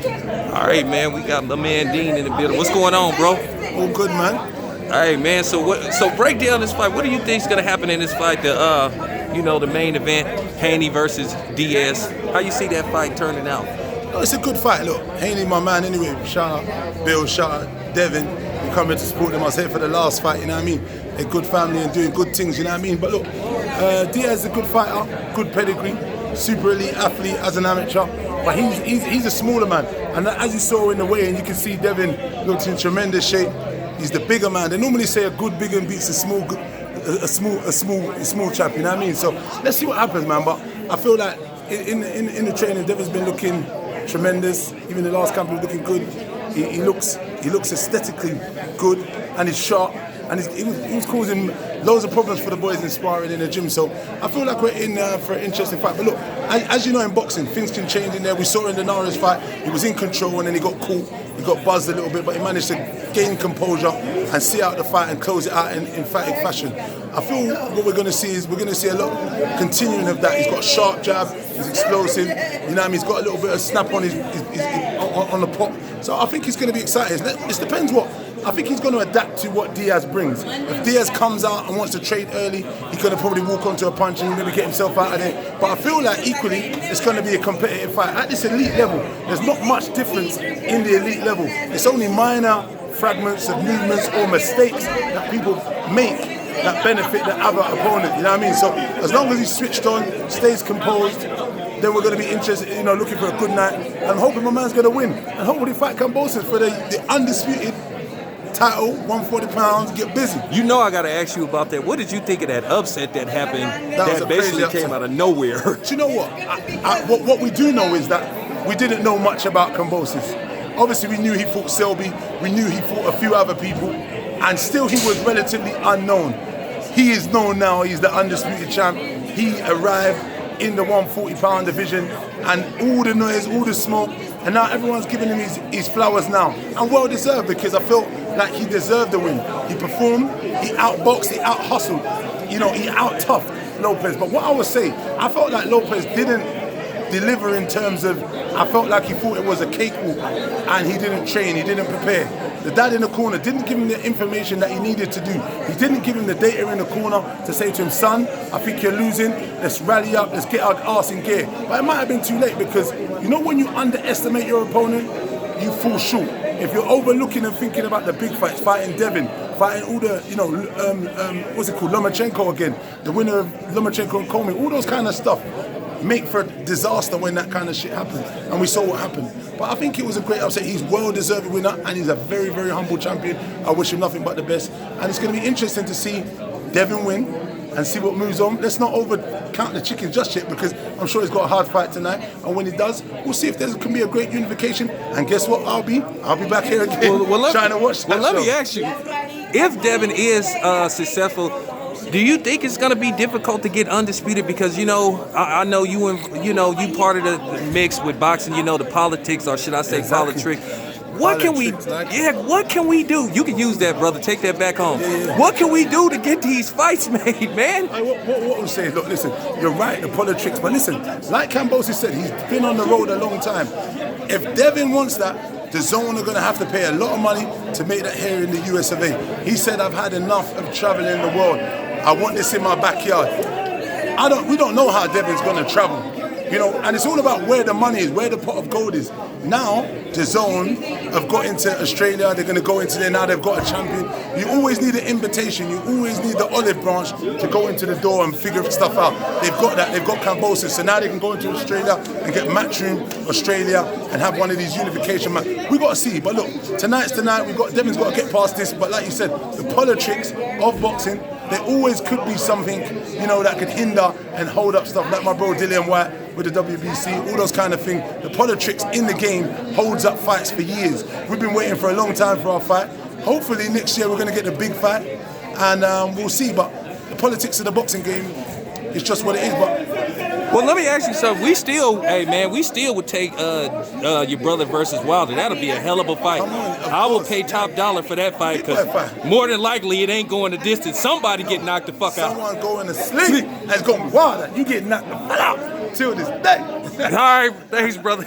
All right, man. We got my man Dean in the building. What's going on, bro? All good, man. All right, man. So break down this fight. What do you think is gonna happen in this fight? The main event, Haney versus Diaz. How you see that fight turning out? Oh, it's a good fight. Look, Haney, my man. Anyway, shout out Bill, shout out Devin. We come here to support them. I was here for the last fight. You know what I mean? A good family and doing good things. You know what I mean? But look, Diaz is a good fighter, good pedigree, super elite athlete as an amateur. But he's a smaller man, and as you saw in the weigh-in, you can see Devin looks in tremendous shape. He's the bigger man. They normally say a good big and beats a small chap. You know what I mean? So let's see what happens, man. But I feel like in the training, Devin's been looking tremendous. Even the last camp, he was looking good. He looks aesthetically good, and he's sharp. And he was causing loads of problems for the boys in sparring in the gym. So I feel like we're in for an interesting fight. But look, as you know, in boxing, things can change in there. We saw in the Naras fight, he was in control and then he got caught. He got buzzed a little bit, but he managed to gain composure and see out the fight and close it out in emphatic fashion. I feel what we're going to see is we're going to see a lot continuing of that. He's got a sharp jab, he's explosive. You know what I mean? He's got a little bit of snap on on the pop. So I think he's going to be exciting. It depends what. I think he's going to adapt to what Diaz brings. If Diaz comes out and wants to trade early, he's going to probably walk onto a punch and maybe get himself out of there. But I feel like equally, it's going to be a competitive fight. At this elite level, there's not much difference in the elite level. It's only minor fragments of movements or mistakes that people make that benefit the other opponent. You know what I mean? So as long as he's switched on, stays composed, then we're going to be interested, looking for a good night. And I'm hoping my man's going to win. And hopefully fight Kambosos for the undisputed title, 140 pounds, get busy. You know I got to ask you about that. What did you think of that upset that happened that basically came out of nowhere? Do you know what? What we do know is that we didn't know much about Kambosos. Obviously, we knew he fought Selby. We knew he fought a few other people. And still, he was relatively unknown. He is known now. He's the undisputed champ. He arrived in the 140-pound division, and all the noise, all the smoke, and now everyone's giving him his flowers now. And well deserved, because I felt like he deserved the win. He performed, he outboxed, he out-hustled, he out-toughed Lopez. But what I would say, I felt like Lopez didn't deliver in terms of, I felt like he thought it was a cakewalk and he didn't train, he didn't prepare. The dad in the corner didn't give him the information that he needed to do. He didn't give him the data in the corner to say to him, son, I think you're losing, let's rally up, let's get our arse in gear. But it might have been too late, because when you underestimate your opponent, you fall short. If you're overlooking and thinking about the big fights, fighting Devin, fighting all the, what's it called, Lomachenko again, the winner of Lomachenko and Coleman, all those kind of stuff make for disaster when that kind of shit happens. And we saw what happened. But I think it was a great upset. He's well-deserved winner, and he's a very, very humble champion. I wish him nothing but the best. And it's going to be interesting to see Devin win and see what moves on. Let's not overcount the chicken just yet, because I'm sure he's got a hard fight tonight. And when he does, we'll see if there can be a great unification. And guess what? I'll be back here again trying to watch that show. Let me ask you, if Devin is successful, do you think it's going to be difficult to get undisputed? Because, I know you part of the mix with boxing, the politics, or should I say politics. What can we do? You can use that, brother. Take that back home. Yeah. What can we do to get these fights made, man? What I'm saying, look, listen, you're right, the politics, but listen, like Kambosos said, he's been on the road a long time. If Devin wants that, the zone are going to have to pay a lot of money to make that here in the US of A. He said, I've had enough of traveling the world. I want this in my backyard. We don't know how Devin's going to travel, and it's all about where the money is, where the pot of gold is. Now, the zone have got into Australia, they're going to go into there, now they've got a champion. You always need an invitation, you always need the olive branch to go into the door and figure stuff out. They've got that, they've got Kambosos, so now they can go into Australia and get Matchroom Australia and have one of these unification matches. We got to see, but look, tonight's tonight, Devin's got to get past this, but like you said, the politics of boxing, there always could be something, that could hinder and hold up stuff, like my bro Dillian White with the WBC, all those kind of things. The politics in the game holds up fights for years. We've been waiting for a long time for our fight. Hopefully next year we're going to get the big fight, and we'll see. But the politics of the boxing game is just what it is. Well, let me ask you something. We still would take your brother versus Wilder. That'll be a hell of a fight. I will pay top dollar for that fight, because more than likely it ain't going the distance. Somebody get knocked the fuck out. Someone going to sleep. That's going to be Wilder. You get knocked the fuck out till this day. All right, thanks, brother.